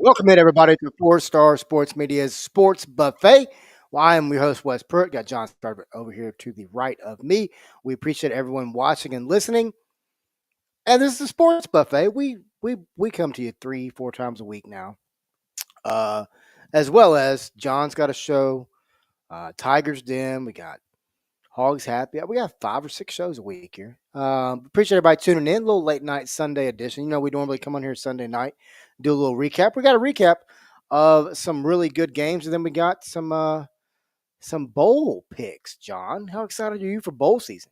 Welcome in everybody to Four Star Sports Media's Sports Buffet. Well, I am your host, Wes Pruitt. Got John Starbuck over here to the right of me. We appreciate everyone watching and listening. And this is the Sports Buffet. We come to you 3, 4 times a week now. Uh, as well as John's got a show, Tiger's Den. We got Hogs Happy. We got 5 or 6 shows a week here. Appreciate everybody tuning in. A little late night Sunday edition. You know, we normally come on here Sunday night, do a little recap. We got a recap of some really good games, and then we got some bowl picks. John, how excited are you for bowl season?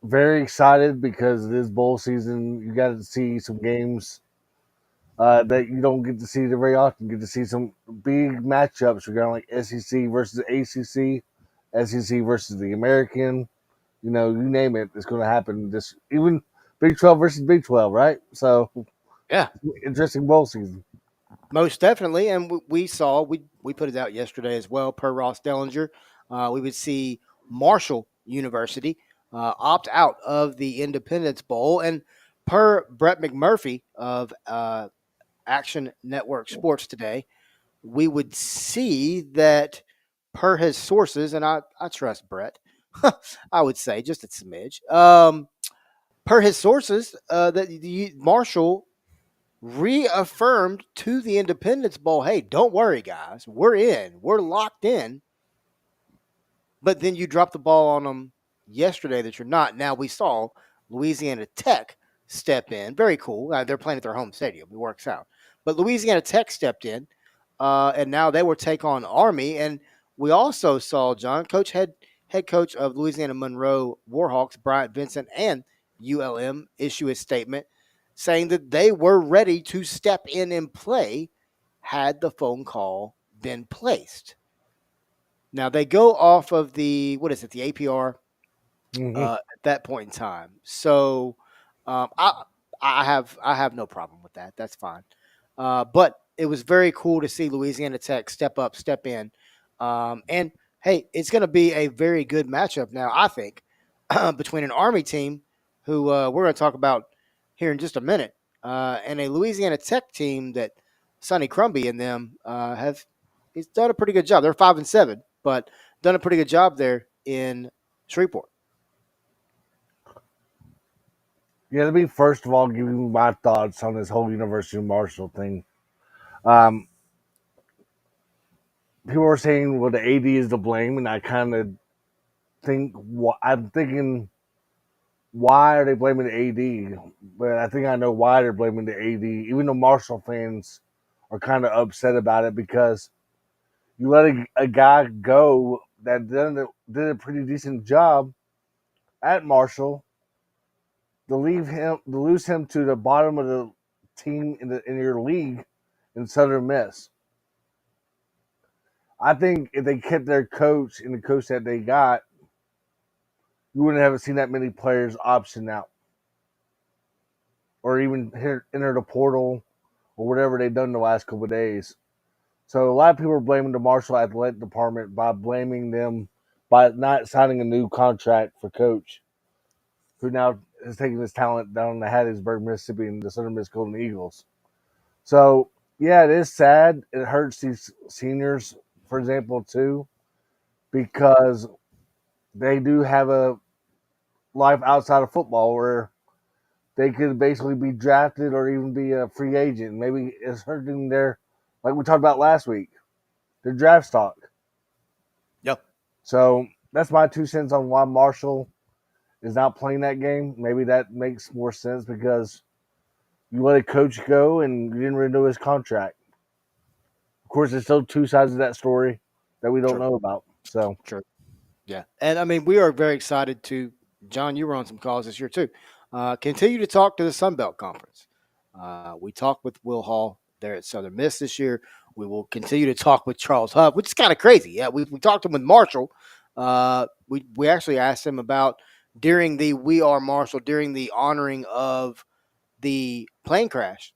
Very excited because it is bowl season. You got to see some games that you don't get to see very often. You get to see some big matchups regarding like SEC versus ACC, SEC versus the American. You name it, it's going to happen. This even Big 12 versus Big 12, right? So Yeah, interesting bowl season. most definitely. And we saw we put it out yesterday as well. Per Ross Dellinger, we would see Marshall University opt out of the Independence Bowl, and per Brett McMurphy of Action Network Sports today, we would see that per his sources, and I trust Brett, I would say just a smidge. Per his sources, that the Marshall reaffirmed to the Independence Bowl, hey, don't worry, guys, we're locked in. But then you dropped the ball on them yesterday that you're not. Now we saw Louisiana Tech step in. Very cool. They're playing at their home stadium. It works out. But Louisiana Tech stepped in, and now they will take on Army. And we also saw John, head coach of Louisiana Monroe Warhawks, Bryant Vincent, and ULM issue a statement saying that they were ready to step in and play had the phone call been placed. Now they go off of the what is it, the APR Hmm. at that point in time. So um, I I have no problem with that. That's fine. But it was very cool to see Louisiana Tech step up, step in, and hey, it's going to be a very good matchup now. I think between an Army team who we're going to talk about here in just a minute, and a Louisiana Tech team that Sonny Crumby and them have. He's done a pretty good job. They're 5-7, but done a pretty good job there in Shreveport. Yeah, let me first of all give you my thoughts on this whole University of Marshall thing. Um, People are saying, well, the AD is to blame, and I kind of I'm thinking, why are they blaming the AD? But I think I know why they're blaming the AD. Even though Marshall fans are kind of upset about it because you let a guy go that did a pretty decent job at Marshall to lose him to the bottom of the team in your league in Southern Miss. I think if they kept their coach and the coach that they got, you wouldn't have seen that many players option out or even enter the portal or whatever they've done the last couple of days. So a lot of people are blaming the Marshall Athletic Department by blaming them by not signing a new contract for coach, who now is taking his talent down to Hattiesburg, Mississippi, and the Southern Miss Golden Eagles. So yeah, it is sad. It hurts these seniors, for example, too, because they do have a life outside of football where they could basically be drafted or even be a free agent. Maybe it's hurting their, like we talked about last week, their draft stock. Yep. So that's my 2 cents on why Marshall is not playing that game. Maybe that makes more sense because you let a coach go and you didn't renew his contract. Of course, there's still two sides of that story that we don't True. know about. So True. Yeah. And I mean, we are very excited to, John, you were on some calls this year too. Continue to talk to the Sun Belt Conference. We talked with Will Hall there at Southern Miss this year. We will continue to talk with Charles Huff, which is kind of crazy. Yeah, we talked to him with Marshall. We actually asked him about during the We Are Marshall, during the honoring of the plane crash.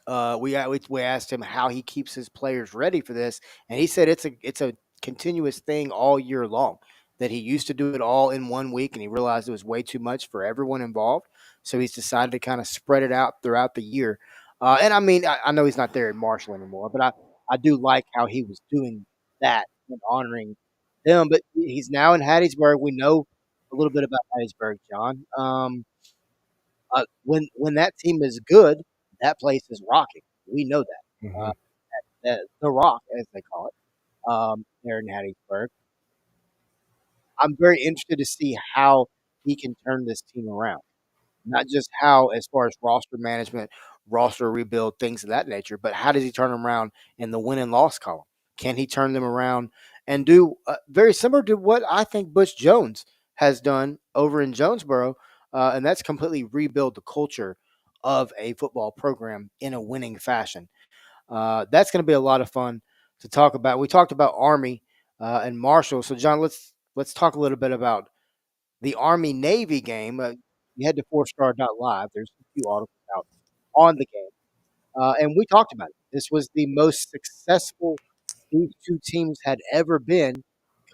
We asked him how he keeps his players ready for this, and he said it's a continuous thing all year long. That he used to do it all in one week, and he realized it was way too much for everyone involved. So he's decided to kind of spread it out throughout the year. And I mean, I know he's not there at Marshall anymore, but I do like how he was doing that and honoring them. But he's now in Hattiesburg. We know a little bit about Hattiesburg, John. When that team is good, that place is rocking. We know that. Hmm. The Rock, as they call it, there in Hattiesburg. I'm very interested to see how he can turn this team around. Not just how, as far as roster management, roster rebuild, things of that nature, but how does he turn them around in the win and loss column? Can he turn them around and do very similar to what I think Butch Jones has done over in Jonesboro, and that's completely rebuild the culture of a football program in a winning fashion. That's going to be a lot of fun to talk about. We talked about Army and Marshall, so John, let's talk a little bit about the Army Navy game. You head to fourstar.live. There's a few articles out on the game. And we talked about it. This was the most successful these two teams had ever been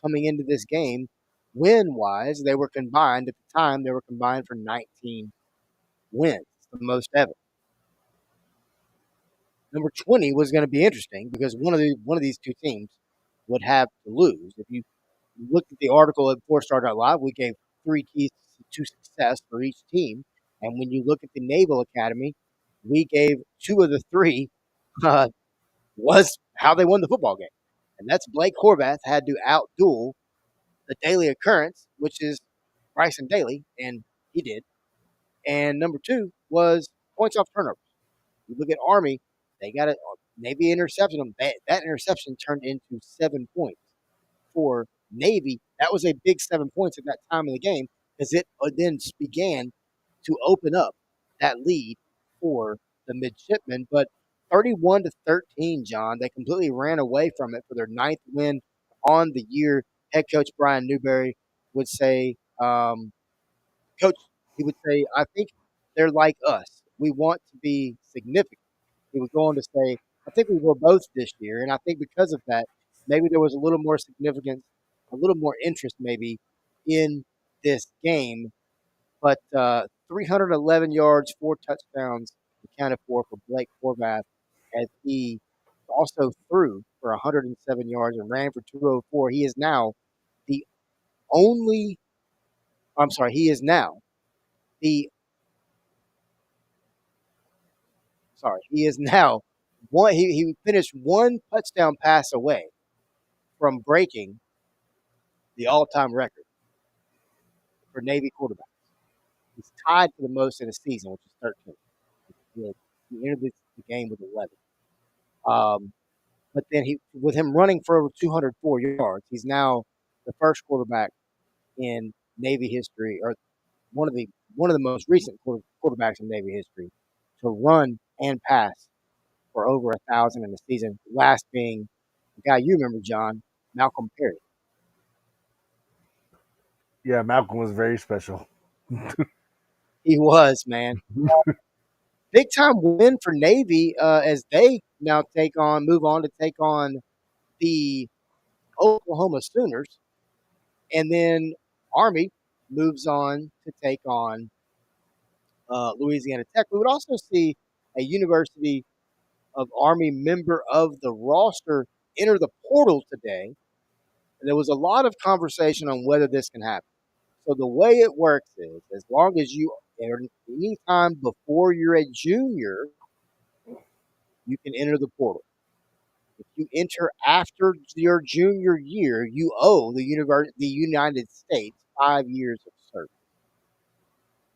coming into this game. Win wise, they were combined at the time, they were combined for 19 wins, the most ever. Number 20 was going to be interesting because one of these two teams would have to lose. If you looked at the article at fourstar.live, we gave three keys to success for each team. And when you look at the Naval Academy, we gave two of the three uh, was how they won the football game. And that's Blake Horvath had to outduel the Daily Occurrence, which is Bryson Daly, and he did. And number two was points off turnovers. You look at Army, they got a Navy interception them. That interception turned into 7 points for Navy. That was a big 7 points at that time in the game because it then began to open up that lead for the midshipmen. But 31-13, John, they completely ran away from it for their ninth win on the year. Head coach Brian Newberry would say, Coach, he would say, I think they're like us. We want to be significant. He was going to say, I think we were both this year. And I think because of that, maybe there was a little more significance, a little more interest maybe in this game. But 311 yards, four touchdowns accounted for Blake Horvath as he also threw for 107 yards and ran for 204. He is now the only, I'm sorry, he is now the, he is now he finished one touchdown pass away from breaking the all-time record for Navy quarterbacks. He's tied for the most in a season, which is 13. He entered the game with 11. Um, but then with him running for over 204 yards, he's now the first quarterback in Navy history, or one of the most recent quarterbacks in Navy history, to run and pass for over 1,000 in a season. Last being the guy you remember, John, Malcolm Perry. Yeah, Malcolm was very special. He was, man. Big time win for Navy as they now move on to take on the Oklahoma Sooners. And then Army moves on to take on Louisiana Tech. We would also see a University of Army member of the roster enter the portal today. And there was a lot of conversation on whether this can happen. So the way it works is, as long as you any time before you're a junior, you can enter the portal. If you enter after your junior year, you owe the United States 5 years of service.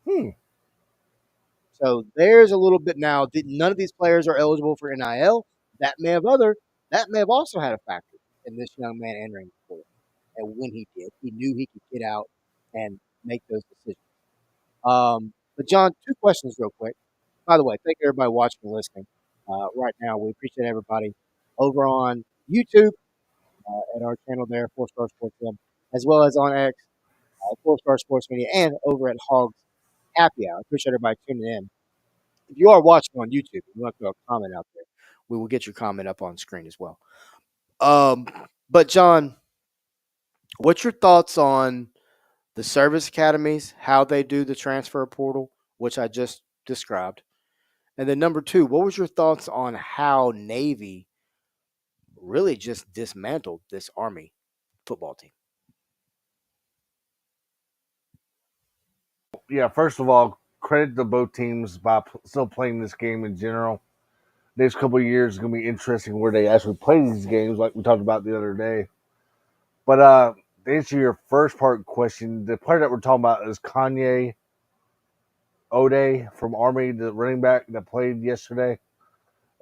Hmm. So there's a little bit now. None of these players are eligible for NIL. That may have also had a factor in this young man entering the portal. And when he did, he knew he could get out and make those decisions. But John, two questions real quick. By the way, thank everybody watching and listening. Right now, we appreciate everybody over on YouTube at our channel there, Four Star Sports Club, as well as on X, Four Star Sports Media, and over at Hogs Happy Hour. Appreciate everybody tuning in. If you are watching on YouTube, you want to throw a comment out there, we will get your comment up on screen as well. Um, but John, what's your thoughts on the service academies, how they do the transfer portal? which I just described. And then number two, what was your thoughts on how Navy really just dismantled this Army football team? Yeah, first of all, credit to both teams by still playing this game in general. Next couple of years is going to be interesting where they actually play these games, like we talked about the other day. But to answer your first part question, the player that we're talking about is Kanye Ode from Army, the running back that played yesterday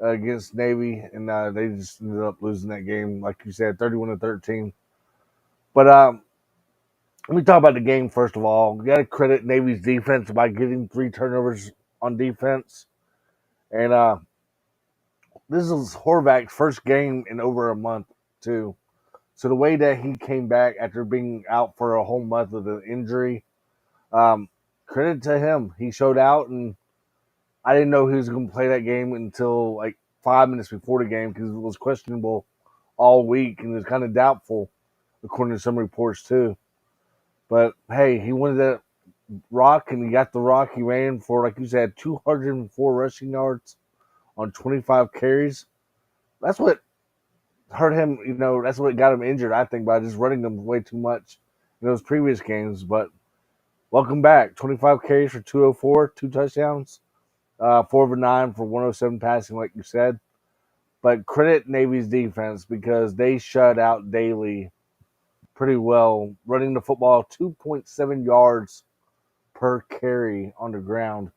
against Navy, and they just ended up losing that game, like you said, 31-13. But let me talk about the game first of all. You got to credit Navy's defense by getting 3 turnovers on defense, and this is Horvath's first game in over a month too. So the way that he came back after being out for a whole month with an injury, credit to him. He showed out, and I didn't know he was going to play that game until like 5 minutes before the game because it was questionable all week and it was kind of doubtful, according to some reports too. But hey, he wanted that rock, and he got the rock. He ran for, like you said, 204 rushing yards on 25 carries. That's what hurt him. That's what got him injured, I think, by just running them way too much in those previous games. But welcome back. 25 carries for 204, 2 touchdowns, 4 of 9 for 107 passing, like you said. But credit Navy's defense because they shut out Daly pretty well, running the football 2.7 yards per carry on the ground.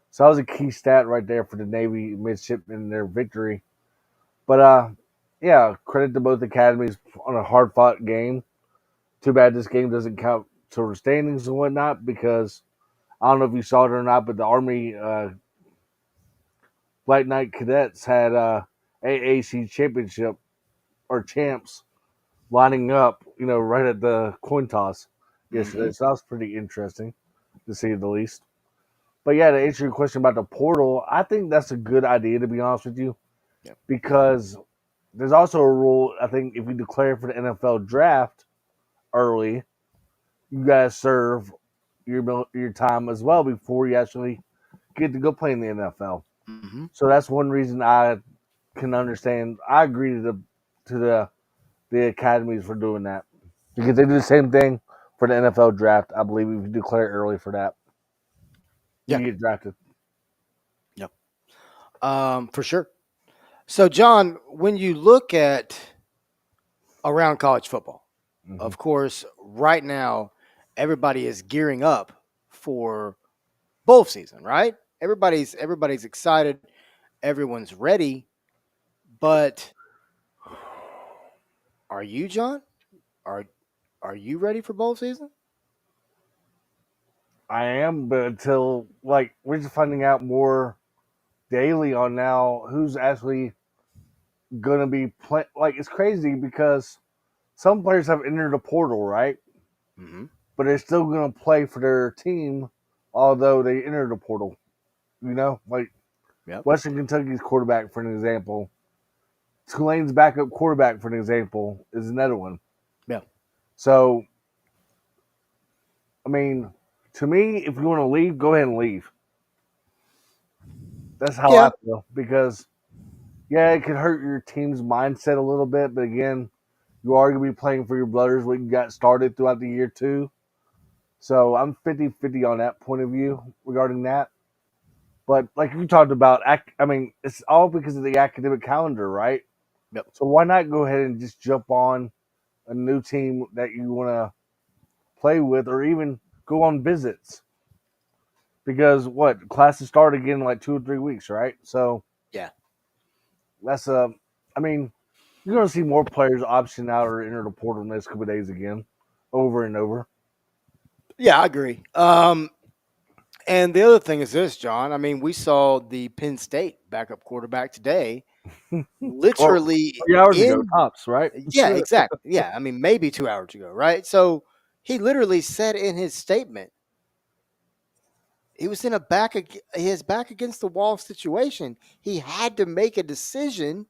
So that was a key stat right there for the Navy midshipmen in their victory. But yeah, credit to both academies on a hard fought game. Too bad this game doesn't count to standings and whatnot because I don't know if you saw it or not, but the Army Black Knight Cadets had AAC championship or champs lining up, right at the coin toss yesterday. Mm-hmm. So that was pretty interesting to see the least. But yeah, to answer your question about the portal, I think that's a good idea, to be honest with you, Yep. because there's also a rule. I think if you declare for the NFL draft early, you gotta serve your time as well before you actually get to go play in the NFL. Mm-hmm. So that's one reason I can understand. I agree to the academies for doing that because they do the same thing for the NFL draft. I believe if you declare early for that, you Yeah. get drafted. Yep. For sure. So, John, when you look at around college football, Mm-hmm. of course, right now, everybody is gearing up for bowl season, right? Everybody's excited, everyone's ready, but are you, John? Are are you ready for bowl season? I am, but until like we're just finding out more daily on now who's actually going to be play. Like it's crazy because some players have entered the portal, right? Mm-hmm. But they're still going to play for their team, although they entered the portal. Like Yep. Western Kentucky's quarterback, for an example. Tulane's backup quarterback, for an example, is another one. Yeah. So, I mean, to me, if you want to leave, go ahead and leave. That's how Yeah. I feel because yeah, it could hurt your team's mindset a little bit, but again, you are going to be playing for your brothers when you got started throughout the year too. So I'm 50-50 on that point of view regarding that. But like you talked about, I mean, it's all because of the academic calendar, right? Yep. So why not go ahead and just jump on a new team that you want to play with or even go on visits? Because what classes start again in like 2 or 3 weeks, right? So Yeah. that's I mean, you're going to see more players option out or enter the portal in the next couple of days again, over and over. Yeah, I agree. And the other thing is this, John. I mean, we saw the Penn State backup quarterback today, Or literally 3 hours ago, in. tops, right? Yeah, exactly. Yeah, I mean, maybe 2 hours ago, right? So he literally said in his statement he was in his back against the wall situation. He had to make a decision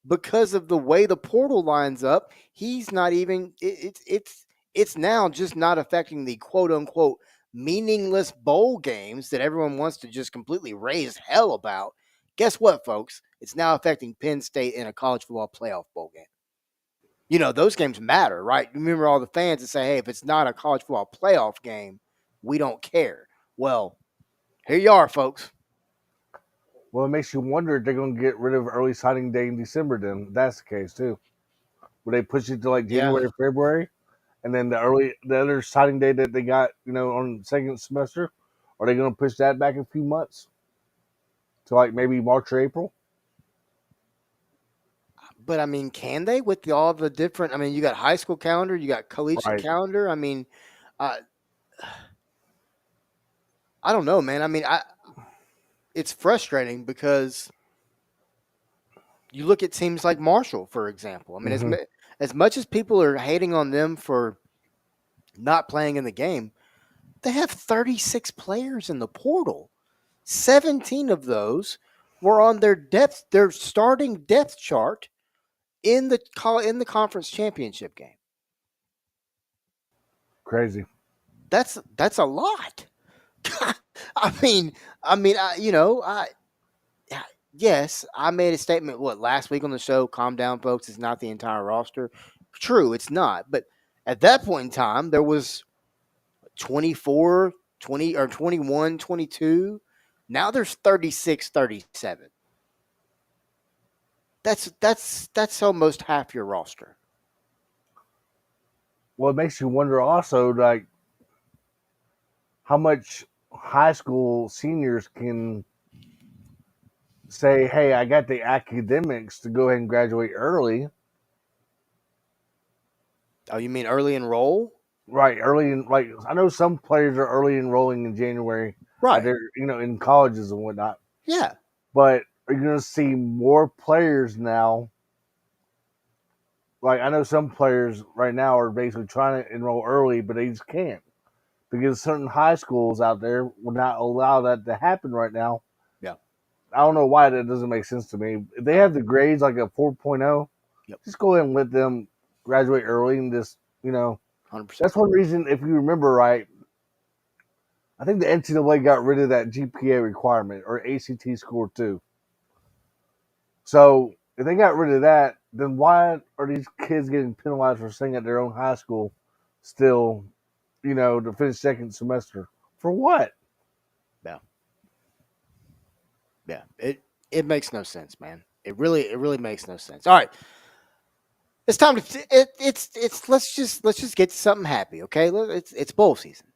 because of the way the portal lines up. He's not even. It's now just not affecting the quote unquote meaningless bowl games that everyone wants to just completely raise hell about. Guess what, folks? It's now affecting Penn State in a college football playoff bowl game. Those games matter, right? Remember all the fans that say, hey, if it's not a college football playoff game, we don't care. Well, here you are, folks. Well, it makes you wonder if they're going to get rid of early signing day in December. Then that's the case too. Would they push it to like January, February, and then the other signing day that they got, on second semester, are they going to push that back a few months to like maybe March or April? But I mean, can they with all the different? I mean, you got high school calendar, you got collegiate calendar. I mean, I don't know, man. I mean, it's frustrating because you look at teams like Marshall, for example. I mean, as much as people are hating on them for not playing in the game, they have 36 players in the portal. 17 of those were on their starting depth chart in the conference championship game. Crazy. That's a lot. Yes, I made a statement last week on the show. Calm down, folks. It's not the entire roster. True, it's not. But at that point in time, there was 24, 20 or 21, 22. Now there's 36, 37. That's almost half your roster. Well, it makes you wonder also, like, how much high school seniors can say, hey, I got the academics to go ahead and graduate early. Oh, you mean early enroll? Right, I know some players are early enrolling in January. Right. They're, in colleges and whatnot. Yeah. But are you going to see more players now? Like, I know some players right now are basically trying to enroll early, but they just can't. Because certain high schools out there will not allow that to happen right now. Yeah. I don't know why that doesn't make sense to me. If they have the grades like a 4.0, just go ahead and let them graduate early and just, 100%. That's one reason, if you remember right, I think the NCAA got rid of that GPA requirement or ACT score too. So if they got rid of that, then why are these kids getting penalized for staying at their own high school still, to finish second semester? For what? Yeah. It makes no sense, man. It really makes no sense. All right. It's time to let's just get to something happy, okay? It's bowl season.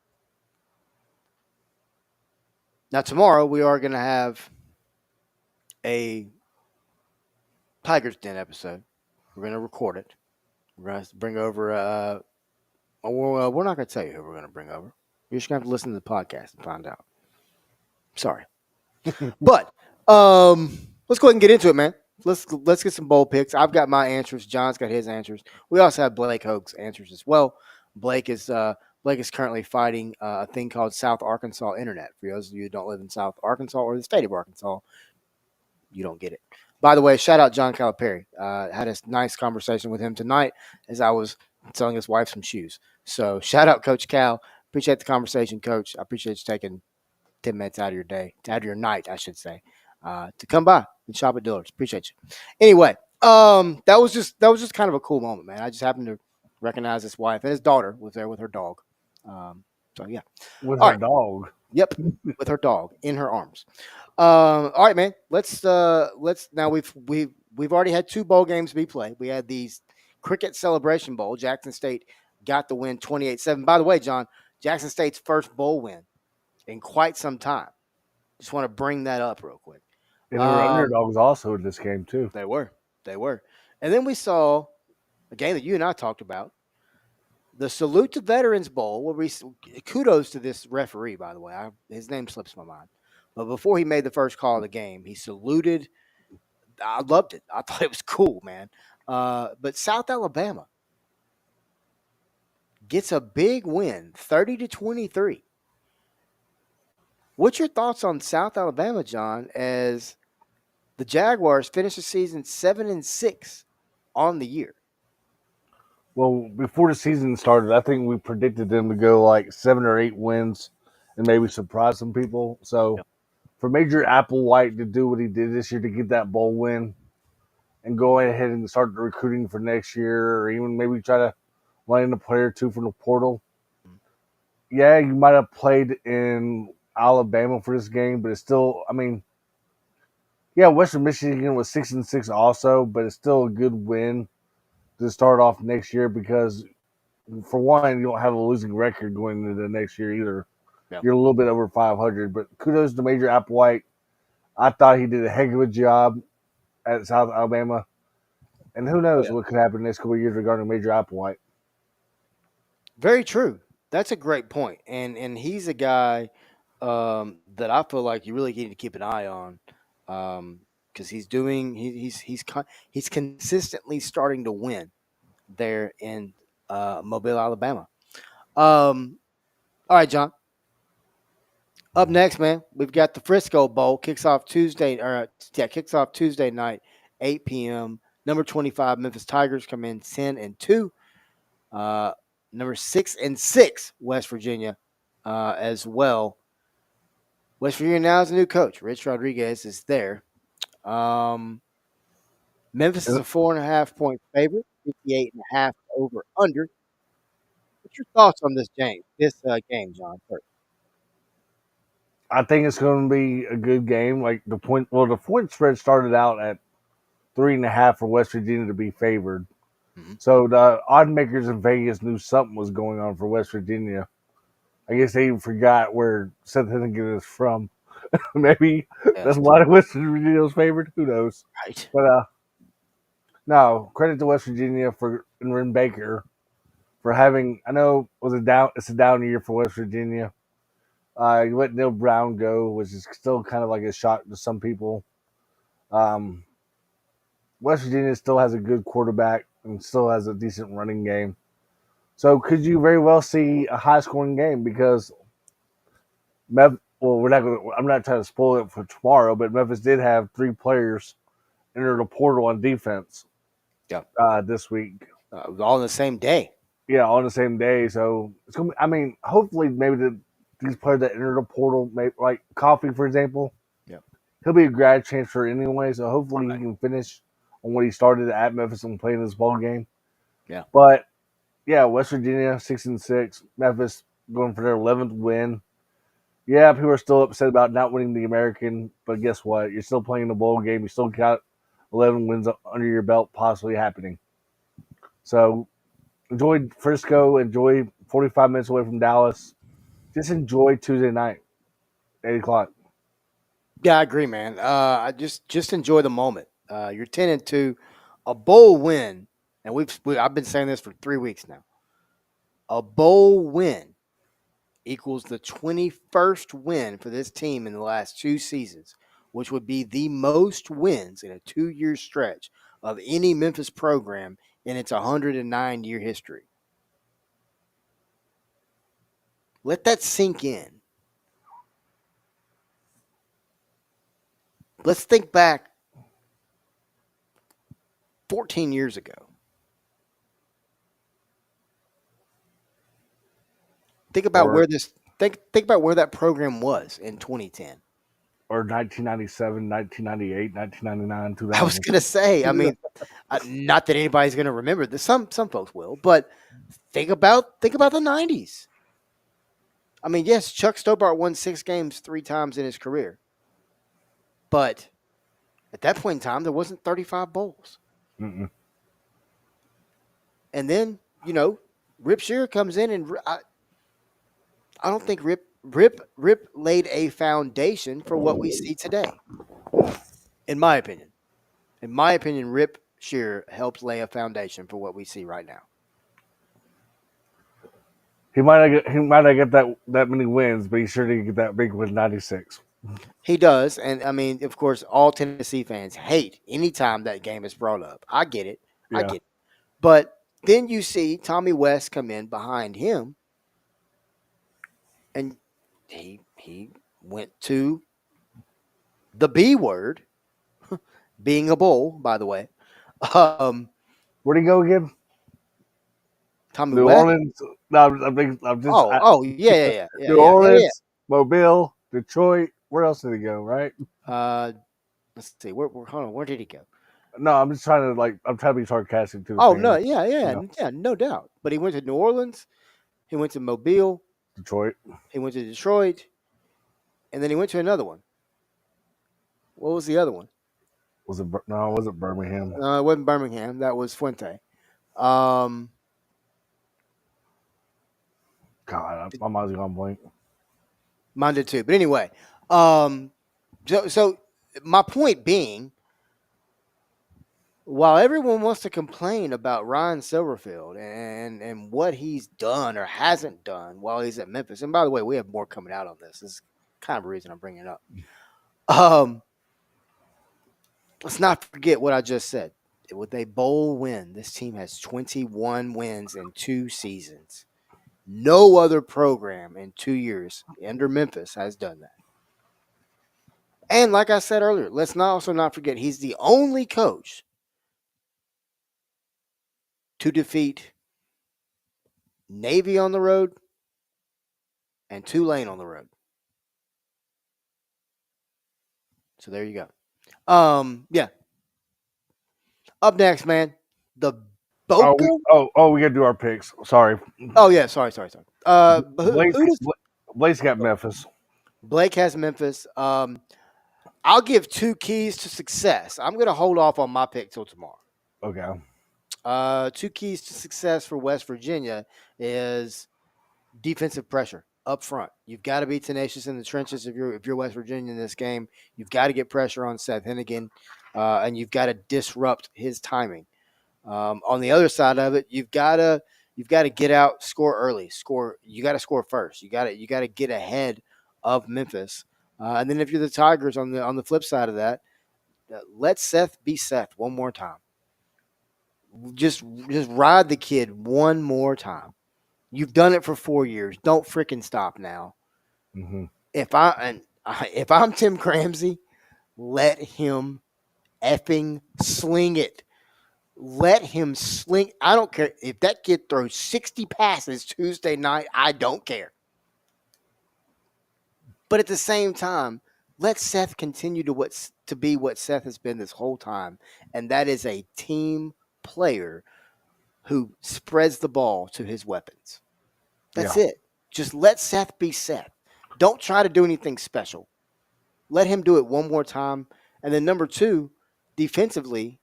Now tomorrow we are going to have a Tiger's Den episode. We're going to record it. We're going to bring over we're not going to tell you who we're going to bring over. You're just going to have to listen to the podcast and find out. Sorry. But let's go ahead and get into it, man. Let's get some bowl picks. I've got my answers. John's got his answers. We also have Blake Hoke's answers as well. Blake is currently fighting a thing called South Arkansas Internet. For those of you who don't live in South Arkansas or the state of Arkansas, you don't get it. By the way, shout out John Calipari. Had a nice conversation with him tonight as I was selling his wife some shoes. So shout out Coach Cal. Appreciate the conversation, Coach. I appreciate you taking 10 minutes out of your day, out of your night, I should say, to come by and shop at Dillard's. Appreciate you. Anyway, that was just kind of a cool moment, man. I just happened to recognize his wife, and his daughter was there with her dog. So yeah, with her dog. Yep, with her dog in her arms. All right, man. Let's now we've already had 2 bowl games be played. We had these Cricket Celebration Bowl. Jackson State got the win 28-7. By the way, John, Jackson State's first bowl win in quite some time. Just want to bring that up real quick. And there were underdogs also in this game too. They were. And then we saw a game that you and I talked about, the Salute to Veterans Bowl. Where kudos to this referee, by the way. His name slips my mind. But before he made the first call of the game, he saluted. I loved it. I thought it was cool, man. But South Alabama gets a big win, 30-23. What's your thoughts on South Alabama, John, as the Jaguars finish the season 7-6 on the year? Well, before the season started, I think we predicted them to go like 7 or 8 wins and maybe surprise some people. So Yep. for Major Applewhite to do what he did this year to get that bowl win and go ahead and start the recruiting for next year, or even maybe try to land a player or two from the portal. Yeah, you might have played in Alabama for this game, but it's still, I mean, yeah, Western Michigan was 6-6 also, but it's still a good win to start off next year because, for one, you don't have a losing record going into the next year either. Yep. You're a little bit over 500, but kudos to Major Applewhite. I thought he did a heck of a job at South Alabama, and who Oh knows yeah. what could happen next couple of years regarding Major Applewhite. Very true. That's a great point, and he's a guy that I feel like you really need to keep an eye on because he's consistently starting to win there in Mobile, Alabama. All right, John. Up next, man, we've got the Frisco Bowl. Kicks off Tuesday night, 8 p.m. Number 25 Memphis Tigers come in 10-2. Uh, Number 6-6 West Virginia as well. West Virginia now has a new coach. Rich Rodriguez is there. Memphis is a 4.5 point favorite, 58.5 over under. What's your thoughts on this game? Game, John. First. I think it's going to be a good game. Like the point spread started out at 3.5 for West Virginia to be favored. Mhm. So the odd makers in Vegas knew something was going on for West Virginia. I guess they even forgot where Seth Hennigan is from. Maybe that's Yes. why West Virginia was favored. Who knows? Right. But no, credit to West Virginia for and Ren Baker for having. I know it's a down year for West Virginia. You let Neil Brown go, which is still kind of like a shock to some people. Um, West Virginia still has a good quarterback and still has a decent running game. So could you very well see a high scoring game because well, we're not going. I'm not trying to spoil it for tomorrow, but Memphis did have 3 players enter the portal on defense. Yeah. This week. All on the same day. Yeah, on the same day. So it's gonna be, I mean, hopefully, maybe these players that enter the portal, maybe like Coffee, for example, Yeah. he'll be a grad transfer anyway. So hopefully, Right. he can finish on what he started at Memphis and play in this ball game. Yeah. But yeah, West Virginia 6-6, Memphis going for their 11th win. Yeah, people are still upset about not winning the American, but guess what? You're still playing the bowl game. You still got 11 wins under your belt, possibly happening. So enjoy Frisco. Enjoy 45 minutes away from Dallas. Just enjoy Tuesday night, 8 o'clock. Yeah, I agree, man. I just enjoy the moment. You're 10-2, a bowl win, and I've been saying this for 3 weeks now. A bowl win equals the 21st win for this team in the last 2 seasons, which would be the most wins in a 2-year stretch of any Memphis program in its 109-year history. Let that sink in. Let's think back 14 years ago. Think about Or where that program was in 2010. or 1997, 1998, 1999, I was 2000. gonna say, I mean, not that anybody's gonna remember this. Some folks will, but think about the 90s. I mean, yes, Chuck Stobart won 6 games 3 times in his career, but at that point in time, there wasn't 35 bowls. Mm-mm. And then Rip Shearer comes in, and I don't think Rip laid a foundation for what we see today. In my opinion, Rip Shearer helped lay a foundation for what we see right now. He might not get that many wins, but he sure did get that big win, 96. He does, and I mean, of course, all Tennessee fans hate anytime that game is brought up. I get it, Yeah. but then you see Tommy West come in behind him, and he went to the B word, being a bull, by the way. Where'd he go again? Tommy New West. Orleans. No, I'm just Oh, yeah. New Yeah. Orleans. Mobile, Detroit. Where else did he go? Right? Let's see. Hold on. Where did he go? No, I'm just trying to I'm trying to be sarcastic to the Oh no, fans. yeah, yeah, Yeah, yeah, no doubt. But he went to New Orleans. He went to Mobile. Detroit. He went to Detroit, and then he went to another one. What was the other one? Was it? No, it wasn't Birmingham. It wasn't Birmingham. That was Fuente. Um, God, my mind's gone blank. Mine did too. But anyway, um, so my point being, while everyone wants to complain about Ryan Silverfield and what he's done or hasn't done while he's at Memphis, and by the way, we have more coming out on this. This is kind of a reason I'm bringing it up. Let's not forget what I just said. With a bowl win, this team has 21 wins in 2 seasons. No other program in 2 years under Memphis has done that. And like I said earlier, let's not forget he's the only coach to defeat Navy on the road and Tulane on the road. So there you go. Yeah. Up next, man, the Boca. We gotta do our picks. Sorry. Oh yeah, sorry. Blaze, Who does Blaze got Memphis. Blake has Memphis? I'll give 2 keys to success. I'm going to hold off on my pick till tomorrow. Okay. 2 keys to success for West Virginia is defensive pressure up front. You've got to be tenacious in the trenches if you're West Virginia in this game. You've got to get pressure on Seth Hennigan, and you've got to disrupt his timing. On the other side of it, you've got to get out, score early, You got to score first. You got to get ahead of Memphis, and then if you're the Tigers on the flip side of that, let Seth be Seth one more time. Just ride the kid one more time. You've done it for 4 years. Don't freaking stop now. Mm-hmm. If I'm Tim Cramsey, let him effing sling it. Let him sling. I don't care if that kid throws 60 passes Tuesday night. I don't care. But at the same time, let Seth continue to be what Seth has been this whole time, and that is a team player who spreads the ball to his weapons. That's it. Just let Seth be Seth. Don't try to do anything special. Let him do it one more time. And then number 2, defensively,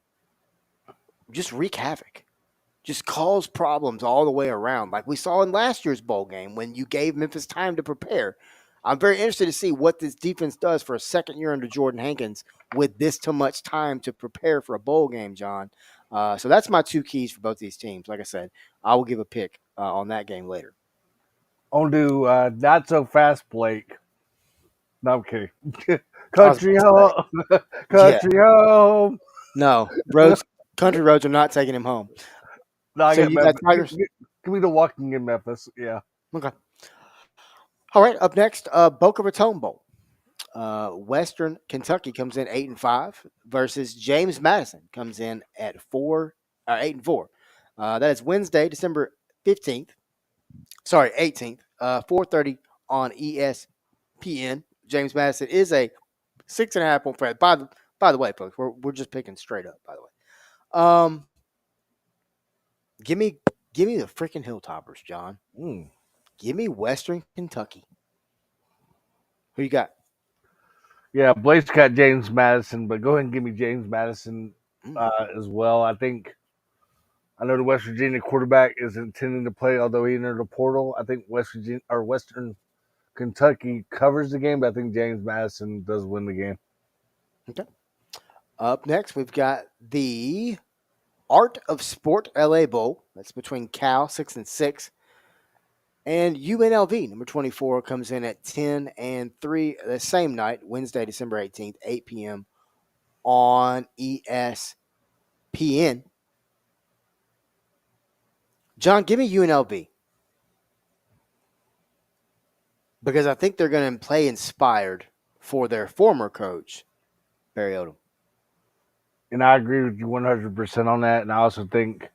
just wreak havoc. Just cause problems all the way around, like we saw in last year's bowl game when you gave Memphis time to prepare. I'm very interested to see what this defense does for a second year under Jordan Hankins with this too much time to prepare for a bowl game, John. So that's my 2 keys for both these teams. Like I said, I will give a pick on that game later. I'll do not so fast, Blake. No, I'm kidding. Country home. Country home. No, country roads are not taking him home. No, I So got you Memphis. got Tigers? Give me the walking in Memphis. Yeah. Okay. All right. Up next, Boca Raton Bowl. Western Kentucky comes in 8-5 versus James Madison comes in at 8-4. That is Wednesday, December 15th. Sorry, 18th. 4:30 on ESPN. James Madison is a 6.5 point favorite. By the way, folks, we're just picking straight up. By the way, give me the freaking Hilltoppers, John. Give me Western Kentucky. Who you got? Yeah, Blake's got James Madison, but go ahead and give me James Madison as well. I know the West Virginia quarterback is intending to play, although he entered the portal. I think Western Kentucky covers the game, but I think James Madison does win the game. Okay. Up next, we've got the Art of Sport LA Bowl. That's between Cal 6-6 and UNLV number 24 comes in at 10-3 the same night, Wednesday, December 18th, 8 p.m. on ESPN. John, give me UNLV because I think they're going to play inspired for their former coach, Barry Odom. And I agree with you 100% on that. And I also think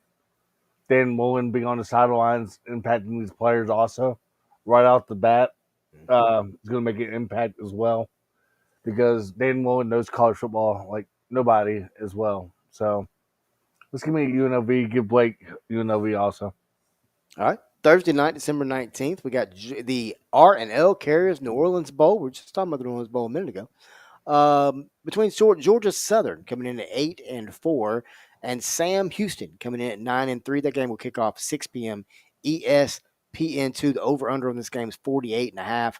Dan Mullen being on the sidelines impacting these players also right off the bat. Is going to make an impact as well because Dan Mullen knows college football like nobody as well. So let's give me UNLV. Give Blake UNLV also. All right. Thursday night, December 19th, we got the R&L Carriers New Orleans Bowl. We were just talking about the New Orleans Bowl a minute ago. Between Georgia Southern coming in at 8-4, and Sam Houston coming in at 9-3. That game will kick off 6 p.m. ESPN2. The over/under on this game is 48.5.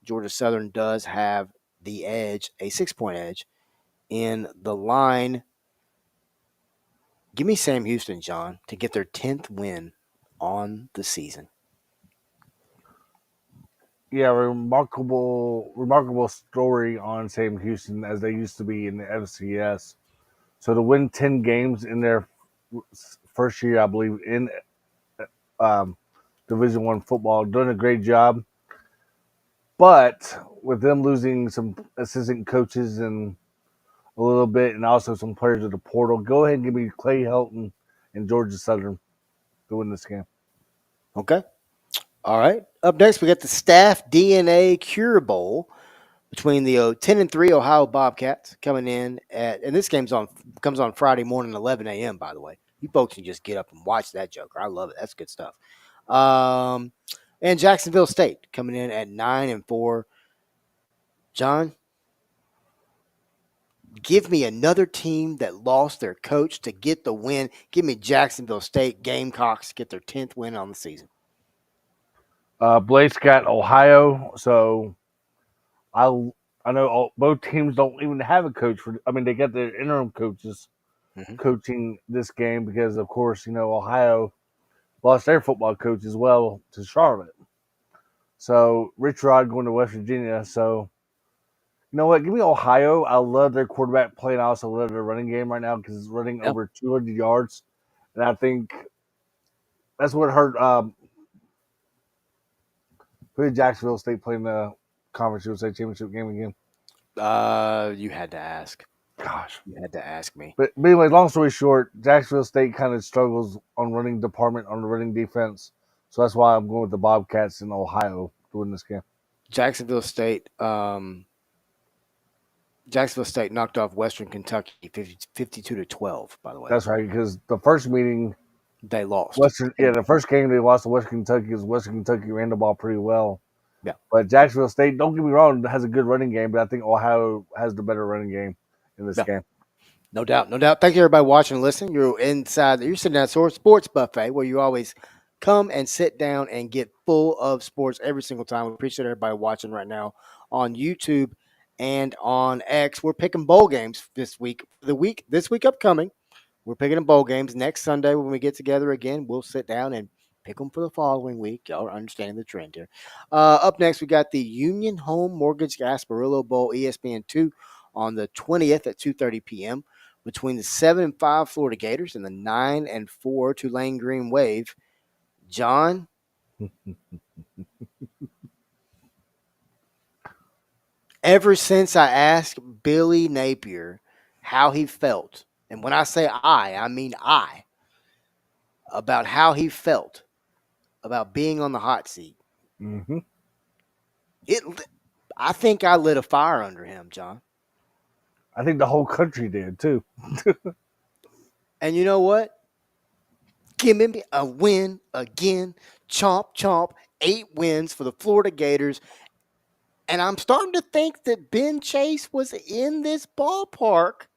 Georgia Southern does have the edge, a 6-point edge in the line. Give me Sam Houston, John, to get their 10th win on the season. Yeah, remarkable story on Sam Houston as they used to be in the FCS. So to win 10 games in their first year, I believe, in um, Division One football, doing a great job. But with them losing some assistant coaches and a little bit, and also some players of the portal, go ahead and give me Clay Helton and Georgia Southern to win this game. Okay. All right. Up next, we got the Staff DNA Cure Bowl between the 10-3 Ohio Bobcats coming in at, and this comes on Friday morning, 11 a.m. By the way, you folks can just get up and watch that joker. I love it. That's good stuff. And Jacksonville State coming in at 9-4. John, give me another team that lost their coach to get the win. Give me Jacksonville State Gamecocks get their 10th win on the season. Blake's got Ohio, so I I know both teams don't even have a coach for. I mean, they got their interim coaches coaching this game because, of course, Ohio lost their football coach as well to Charlotte. So Rich Rod going to West Virginia. So you know what? Give me Ohio. I love their quarterback play, and I also love their running game right now because it's running Yep. over 200 yards, and I think that's what hurt. Who did Jacksonville State play in the Conference USA Championship game again? You had to ask. Gosh. You had to ask me. But anyway, long story short, Jacksonville State kind of struggles on running department, on the running defense. So that's why I'm going with the Bobcats in Ohio to win this game. Jacksonville State knocked off Western Kentucky 52-12, by the way. That's right, because the first meeting, They lost. the first game they lost to Western Kentucky because Western Kentucky ran the ball pretty well. Yeah. But Jacksonville State, don't get me wrong, has a good running game, but I think Ohio has the better running game in this game. No doubt. No doubt. Thank you, everybody, watching and listening. You're sitting at Source Sports Buffet, where you always come and sit down and get full of sports every single time. We appreciate everybody watching right now on YouTube and on X. We're picking bowl games this week. This week upcoming, we're picking bowl games. Next Sunday, when we get together again, we'll sit down and pick them for the following week. Y'all are understanding the trend here. Up next, we got the Union Home Mortgage Gasparillo Bowl, ESPN2, on the 20th at 2:30 p.m. between the 7-5 Florida Gators and the 9-4 Tulane Green Wave. John, ever since I asked Billy Napier how he felt, and when I say I mean I, about how he felt about being on the hot seat, Mm-hmm. I think I lit a fire under him, John. I think the whole country did too. And you know what? Give me a win again. Chomp, chomp. 8 wins for the Florida Gators. And I'm starting to think that Ben Chase was in this ballpark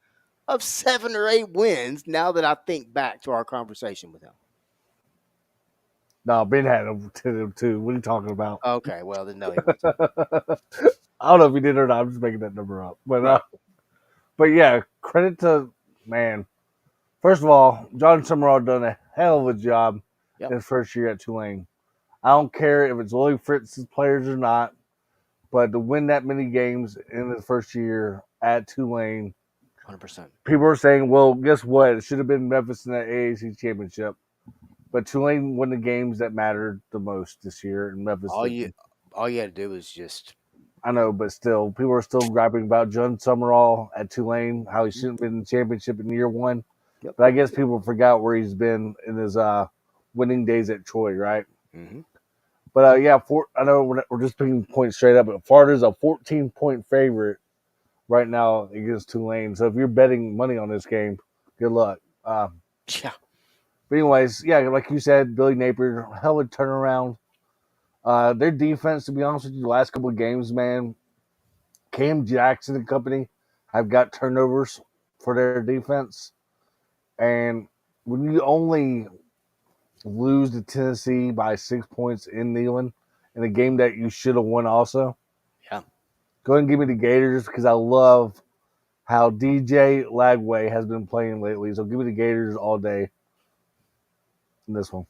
of 7 or 8 wins now that I think back to our conversation with him. No, Ben had them too. What are you talking about? Okay, well, then no, he wasn't. I don't know if he did or not. I'm just making that number up. But Right. but yeah, credit to man. First of all, John Summerall done a hell of a job Yep. his first year at Tulane. I don't care if it's Willie Fritz's players or not, but to win that many games in his first year at Tulane, 100%. people are saying, well, guess what? It should have been Memphis in that AAC championship. But Tulane won the games that mattered the most this year, and Memphis didn't. All you had to do was just I know, but still, people are still griping about John Summerall at Tulane, how he shouldn't have been in the championship in year one. Yep. But I guess people forgot where he's been in his winning days at Troy, right? Mm-hmm. But I know we're just picking points straight up, but Florida's a 14-point favorite right now against Tulane. So if you're betting money on this game, good luck. Yeah. But anyways, like you said, Billy Napier, hell of a turnaround. Their defense, to be honest with you, the last couple of games, man, Cam Jackson and company have got turnovers for their defense. And when you only lose to Tennessee by 6 points in Neyland in a game that you should have won also, Yeah. go ahead and give me the Gators because I love how DJ Lagway has been playing lately. So give me the Gators all day in this one.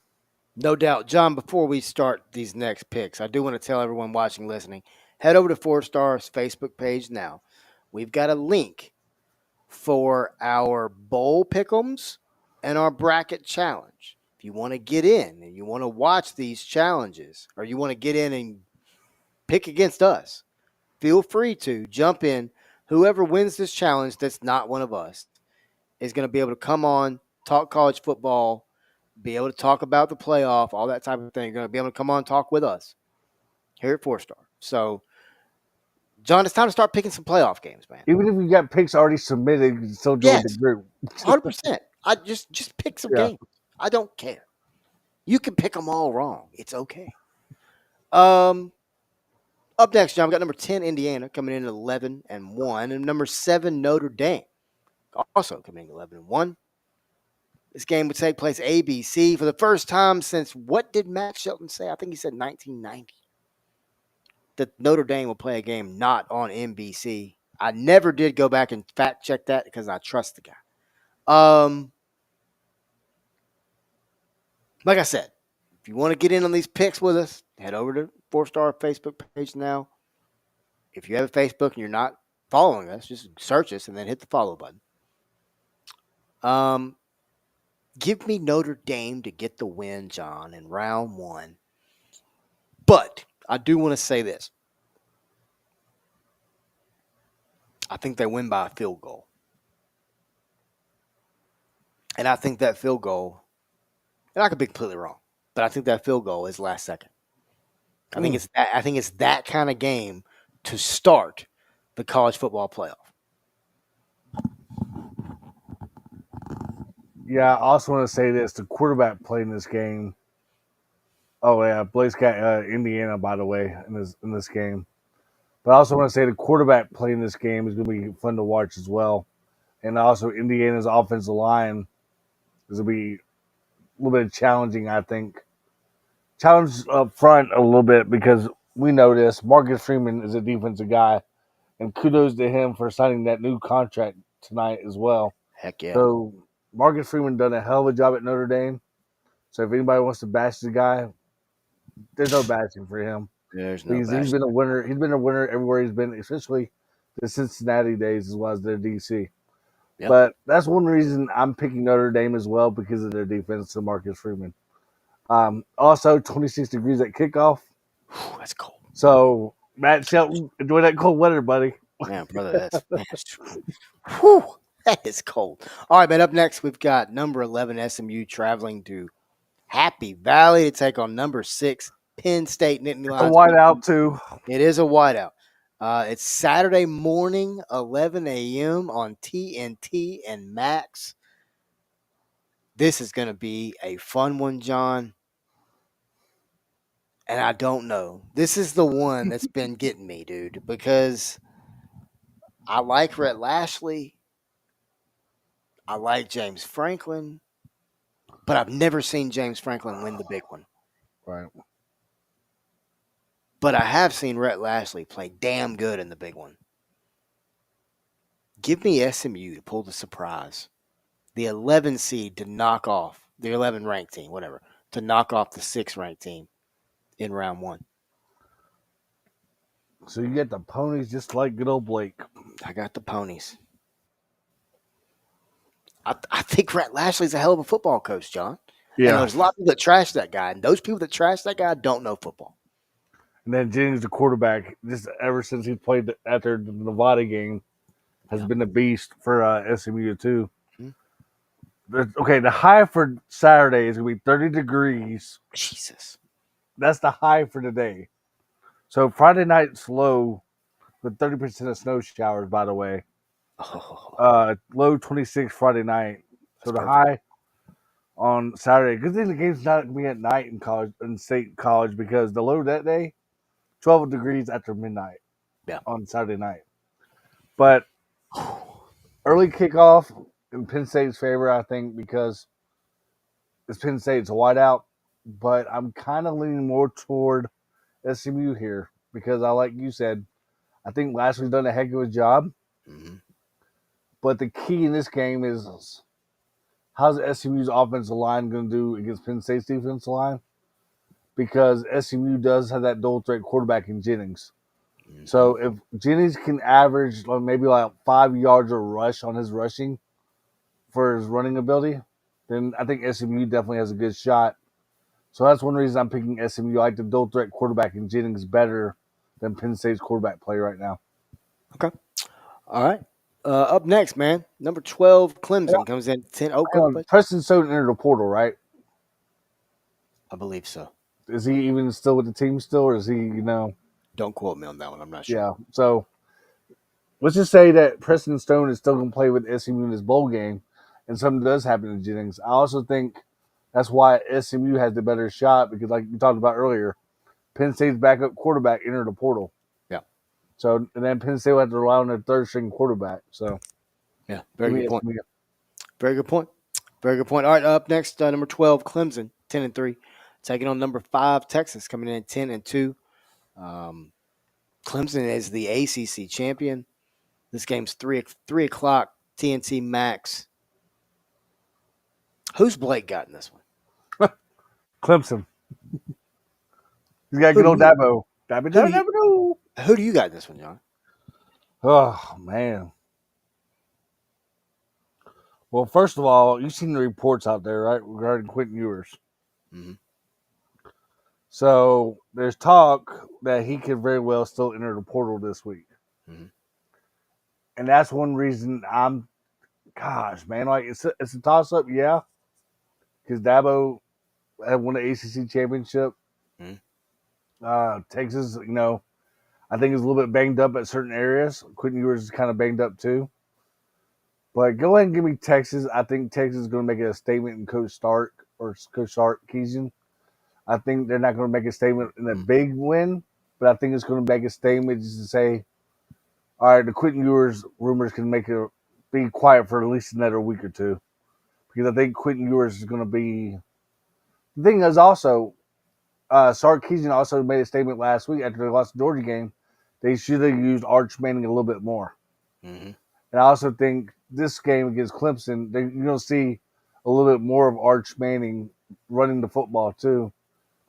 No doubt. John, before we start these next picks, I do want to tell everyone watching, listening, head over to Four Stars Facebook page now. We've got a link for our bowl pick'ems and our bracket challenge. If you want to get in and you want to watch these challenges, or you want to get in and pick against us, feel free to jump in. Whoever wins this challenge that's not one of us is going to be able to come on, talk college football, be able to talk about the playoff, all that type of thing. You're going to be able to come on and talk with us here at Four Star. So, John, it's time to start picking some playoff games, man. Even if you got picks already submitted, you can still join the group. 100%. I just pick some games. I don't care. You can pick them all wrong. It's okay. Up next, John, we got number 10 Indiana coming in at 11-1, and number 7 Notre Dame also coming in 11-1. This game would take place ABC for the first time since, what did Max Shelton say? I think he said 1990. That Notre Dame will play a game not on NBC. I never did go back and fact check that because I trust the guy. Like I said, if you want to get in on these picks with us, head over to Four Star Facebook page now. If you have a Facebook and you're not following us, just search us and then hit the follow button. Give me Notre Dame to get the win, John, in round 1. But I do want to say this. I think they win by a field goal. And I think that field goal, and I could be completely wrong, but I think that field goal is last second. I think it's that kind of game to start the college football playoff. Yeah, I also want to say this: the quarterback playing this game. Oh yeah, Blake's got Indiana, by the way, in this game. But I also want to say the quarterback playing this game is going to be fun to watch as well. And also Indiana's offensive line is going to be a little bit challenging, I think. Challenged up front a little bit because we know this. Marcus Freeman is a defensive guy, and kudos to him for signing that new contract tonight as well. Heck yeah. So Marcus Freeman done a hell of a job at Notre Dame. So if anybody wants to bash the guy, there's no bashing for him. There's no He's been a winner. He's been a winner everywhere he's been, especially the Cincinnati days as well as their DC. Yep. But that's one reason I'm picking Notre Dame as well, because of their defense to Marcus Freeman. Also, 26 degrees at kickoff. That's cold. So, Matt Shelton, enjoy that cold weather, buddy. Man, brother, that is cold. All right, man, up next, we've got number 11 SMU traveling to Happy Valley to take on number 6 Penn State. A whiteout, too. It is a whiteout. It's Saturday morning, 11 a.m. on TNT and Max. This is going to be a fun one, John. And I don't know. This is the one that's been getting me, dude, because I like Rhett Lashley. I like James Franklin. But I've never seen James Franklin win the big one. Right. But I have seen Rhett Lashley play damn good in the big one. Give me SMU to pull the surprise. The 11 seed to knock off, the 11 ranked team, whatever, to knock off the 6 ranked team in round 1. So you get the ponies just like good old Blake. I got the ponies. I think Rhett Lashley's a hell of a football coach, John. Yeah. And there's a lot of people that trash that guy, and those people that trash that guy don't know football. And then Jennings, the quarterback, just ever since he played after the Nevada game, has been a beast for SMU too. Mm-hmm. Okay, the high for Saturday is going to be 30 degrees. Jesus. that's the high for today. So Friday night's low with 30% of snow showers. By the way, Oh, low 26 Friday night. that's So the perfect. high on Saturday. Good thing the game's not gonna be at night in state college because the low that day 12 degrees after midnight Yeah. on Saturday night. But early kickoff in Penn State's favor, I think, because it's Penn State, it's a whiteout. But I'm kind of leaning more toward SMU here because like you said, I think last week's done a heck of a job. Mm-hmm. But the key in this game is how's SMU's offensive line going to do against Penn State's defensive line? Because SMU does have that dual threat quarterback in Jennings. Mm-hmm. So if Jennings can average maybe like 5 yards a rush on his rushing for his running ability, then I think SMU definitely has a good shot. So that's one reason I'm picking SMU. I like the dual threat quarterback in Jennings better than Penn State's quarterback play right now. Okay. All right. Up next, man. Number 12, Hang Clemson comes in 10. Oh, hang go, on. but Preston Stone entered the portal, right? I believe so. Is he even still with the team still, or is he, Don't quote me on that one. I'm not sure. yeah. So let's just say that Preston Stone is still going to play with SMU in this bowl game, and something does happen to Jennings. I also think that's why SMU has the better shot because, like we talked about earlier, Penn State's backup quarterback entered the portal. Yeah. So, and then Penn State will have to rely on their third string quarterback. So, Yeah. give Very me good point. SMU. Very good point. Very good point. All right. Up next, number 12, Clemson, 10-3. Taking on number 5, Texas, coming in at 10-2. Um, Clemson is the ACC champion. This game's 3 o'clock, TNT Max. Who's Blake got in this one? Clemson. He's got Who good do old you Dabo. Dabo, who do Dabo, you Dabo. who do you got in this one, John? Oh, man. Well, first of all, you've seen the reports out there, right, regarding Quentin Ewers. Mm-hmm. So there's talk that he could very well still enter the portal this week. Mm-hmm. And that's one reason gosh, man, like it's a toss up, yeah, because Dabo had won the ACC championship. Mm-hmm. Texas, I think is a little bit banged up at certain areas. Quentin Ewers is kind of banged up too. But go ahead and give me Texas. I think Texas is going to make a statement in Coach Sarkisian. I think they're not going to make a statement in a big win, but I think it's going to make a statement just to say, all right, the Quentin Ewers rumors can be quiet for at least another week or two. Because I think Quentin Ewers is going to be. The thing is also, Sarkisian also made a statement last week after they lost the Georgia game. They should have used Arch Manning a little bit more. Mm-hmm. And I also think this game against Clemson, you're going to see a little bit more of Arch Manning running the football too,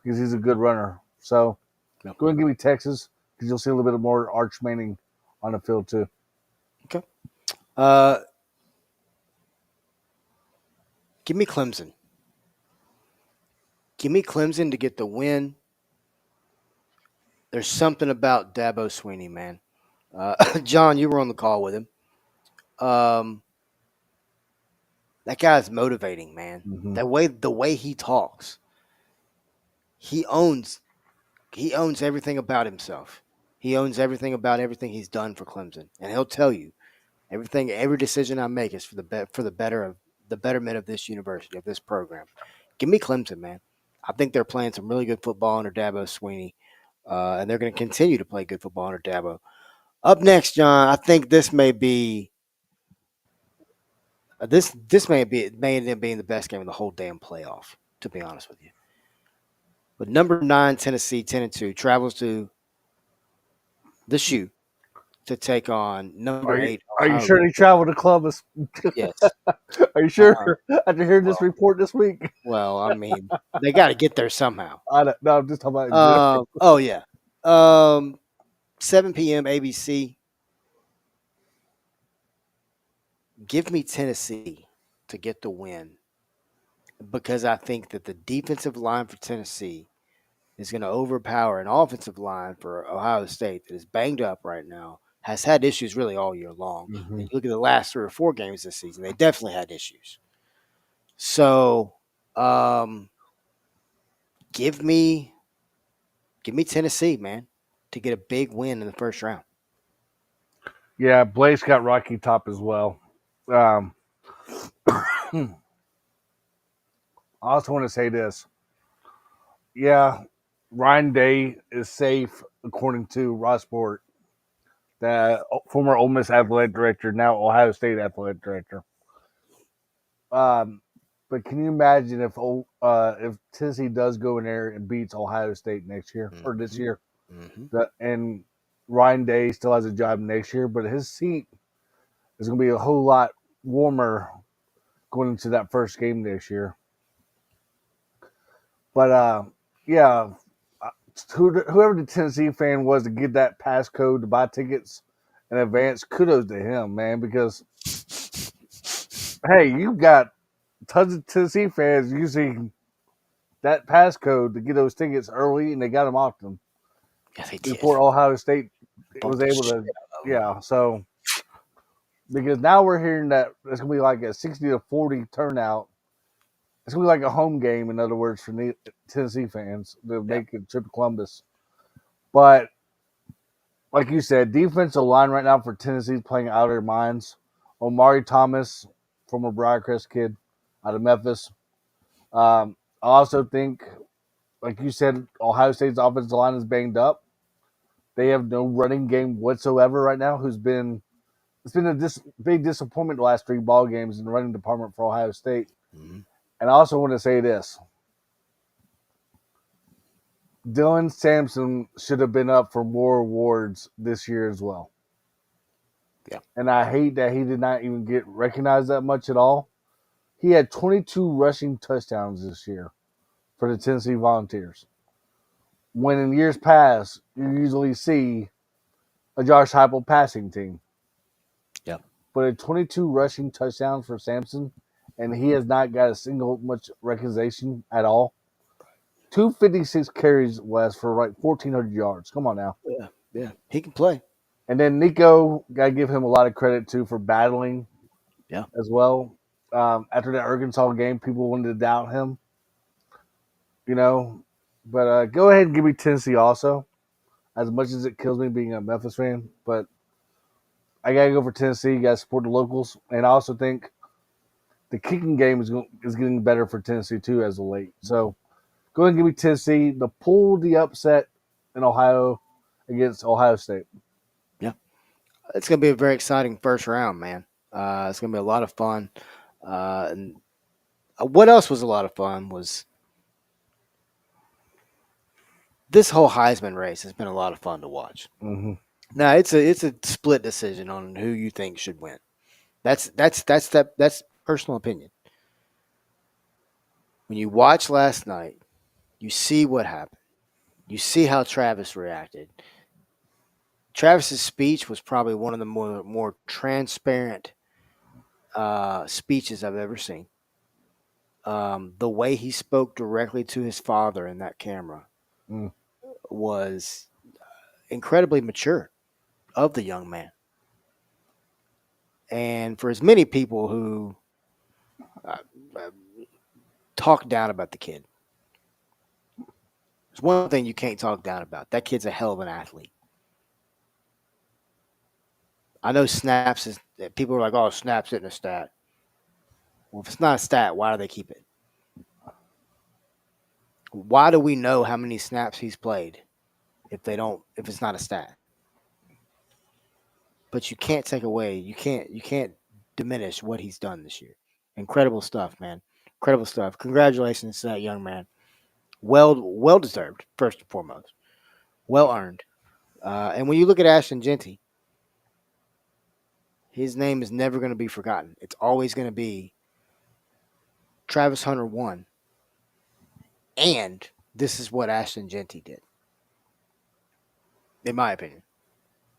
because he's a good runner. So Yep. go ahead and give me Texas because you'll see a little bit more Arch Manning on the field too. Okay. Give me Clemson. Give me Clemson to get the win. There's something about Dabo Swinney, man. John, you were on the call with him. That guy's motivating, man. Mm-hmm. The way he talks, he owns everything about himself. He owns everything about everything he's done for Clemson, and he'll tell you every decision I make is for the betterment of this university, of this program. Give me Clemson, man. I think they're playing some really good football under Dabo Swinney, and they're going to continue to play good football under Dabo. Up next, John, I think this may be may end up being the best game of the whole damn playoff. To be honest with you, but number 9 Tennessee 10-2 travels to the Shoe to take on number 8 Are you Ohio. sure they traveled to Columbus? Yes. Are you sure? After hearing this report this week, I mean, they got to get there somehow. no, I'm just talking about in general. Oh yeah. 7 p.m. ABC. Give me Tennessee to get the win because I think that the defensive line for Tennessee is going to overpower an offensive line for Ohio State that is banged up right now, has had issues really all year long. Mm-hmm. And you look at the last 3 or 4 games this season, they definitely had issues. So, give me Give me Tennessee, man, to get a big win in the first round. Yeah, Blake's got Rocky Top as well. Um, I also want to say this. Yeah, Ryan Day is safe, according to Ross Sport, the former Ole Miss athletic director, now Ohio State athletic director. Um, but can you imagine if Tennessee does go in there and beats Ohio State next year or this Mm-hmm. year, Mm-hmm. and Ryan Day still has a job next year, but his seat is going to be a whole lot warmer going into that first game this year. But yeah, whoever the Tennessee fan was to get that passcode to buy tickets in advance, kudos to him, man. Because hey, you got tons of Tennessee fans using that passcode to get those tickets early, and they got them off them Yeah, they did. before Ohio State Bumped was the able shit to. out of 'em. Yeah, so because now we're hearing that it's gonna be like a 60-40 turnout. It's gonna be like a home game, in other words, for Tennessee fans to Yeah. make a trip to Columbus. But like you said, defensive line right now for Tennessee is playing out of their minds. Omari Thomas, former Briarcrest kid out of Memphis. I also think, like you said, Ohio State's offensive line is banged up. They have no running game whatsoever right now. It's been a big disappointment the last 3 ball games in the running department for Ohio State. Mm-hmm. And I also want to say this: Dylan Sampson should have been up for more awards this year as well. Yeah. And I hate that he did not even get recognized that much at all. He had 22 rushing touchdowns this year for the Tennessee Volunteers. When in years past, you usually see a Josh Heupel passing team. Yeah. But a 22 rushing touchdowns for Sampson, and he has not got a single much recognition at all. 256 carries, Wes, for like 1,400 yards. Come on now. Yeah. Yeah. He can play. And then Nico, got to give him a lot of credit too for battling Yeah. as well. After that Arkansas game, people wanted to doubt him, you know. But go ahead and give me Tennessee also, as much as it kills me being a Memphis fan. But I got to go for Tennessee. You got to support the locals. And I also think the kicking game is getting better for Tennessee too as of late. So go ahead and give me Tennessee to pull the upset in Ohio against Ohio State. Yeah. It's going to be a very exciting first round, man. It's going to be a lot of fun. And what else was a lot of fun was this whole Heisman race has been a lot of fun to watch. Mm-hmm. Now it's a split decision on who you think should win. That's personal opinion. When you watch last night, you see what happened. You see how Travis reacted. Travis's speech was probably one of the more transparent speeches I've ever seen. The way he spoke directly to his father in that camera Mm. was incredibly mature of the young man. And for as many people who uh, uh, talk down about the kid, there's one thing you can't talk down about. That kid's a hell of an athlete. I know snaps is people are like, oh, snaps isn't a stat. Well, if it's not a stat, why do they keep it? Why do we know how many snaps he's played if it's not a stat? But you can't take away, you can't diminish what he's done this year. Incredible stuff, man. Incredible stuff. Congratulations to that young man. Well deserved, first and foremost. Well earned. And when you look at Ashton Genty, his name is never going to be forgotten. It's always going to be Travis Hunter won. And this is what Ashton Genty did, in my opinion.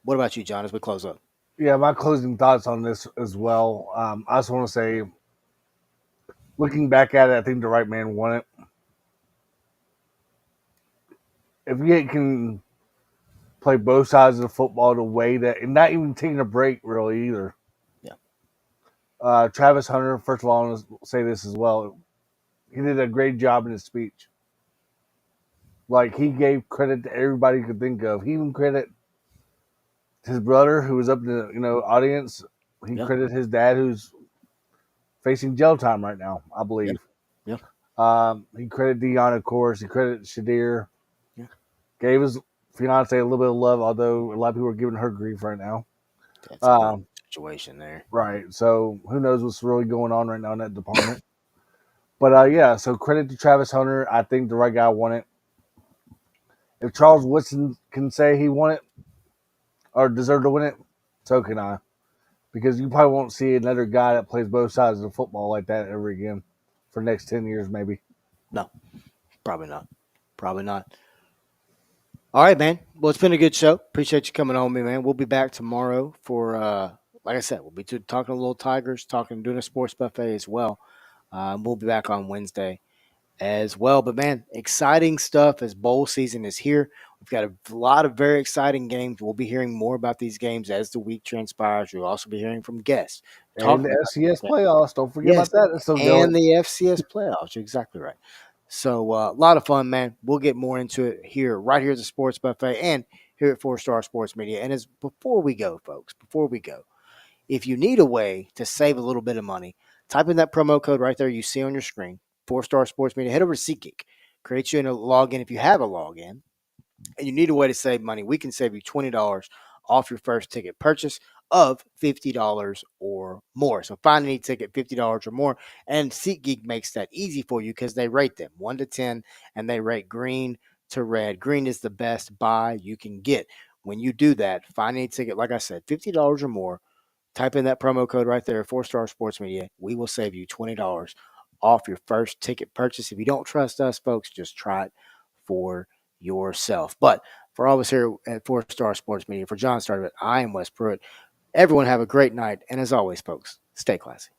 What about you, John, as we close up? Yeah, my closing thoughts on this as well. I just want to say, looking back at it, I think the right man won it. If you can play both sides of the football the way that, and not even taking a break really either. Yeah. Travis Hunter, first of all, I want to say this as well. He did a great job in his speech. Like he gave credit to everybody he could think of. He even credit his brother who was up in the audience. He Yeah, credited his dad who's facing jail time right now, I yeah, believe. yeah, He credited Dion, of course. He credited Shadir. yeah. Gave his fiance a little bit of love, although a lot of people are giving her grief right now. That's a whole Um, situation there. right. So who knows what's really going on right now in that department. But yeah, so credit to Travis Hunter. I think the right guy won it. If Charles Woodson can say he won it or deserved to win it, so can I. Because you probably won't see another guy that plays both sides of the football like that ever again for the next 10 years, maybe. No, probably not. Probably not. All right, man. Well, it's been a good show. Appreciate you coming on, me, man. We'll be back tomorrow for, like I said, we'll be talking to Little Tigers, doing a sports buffet as well. We'll be back on Wednesday as well. But man, exciting stuff as bowl season is here. We've got a lot of very exciting games. We'll be hearing more about these games as the week transpires. We'll also be hearing from guests And talking the about FCS that. playoffs. Don't forget Yes, about that. It's still and going. the FCS playoffs. You're exactly right. So a lot of fun, man. We'll get more into it right here at the Sports Buffet and here at Four Star Sports Media. And as before we go, folks, if you need a way to save a little bit of money, type in that promo code right there you see on your screen, Four Star Sports Media. Head over to SeatGeek, create you a login if you have a login, and you need a way to save money. We can save you $20 off your first ticket purchase of $50 or more. So find any ticket, $50 or more, and SeatGeek makes that easy for you because they rate them 1 to 10, and they rate green to red. Green is the best buy you can get. When you do that, find any ticket, like I said, $50 or more. Type in that promo code right there, Four Star Sports Media. We will save you $20 off your first ticket purchase. If you don't trust us, folks, just try it for yourself. But for all of us here at Four Star Sports Media, for John Startup, I am Wes Pruitt. Everyone have a great night. And as always, folks, stay classy.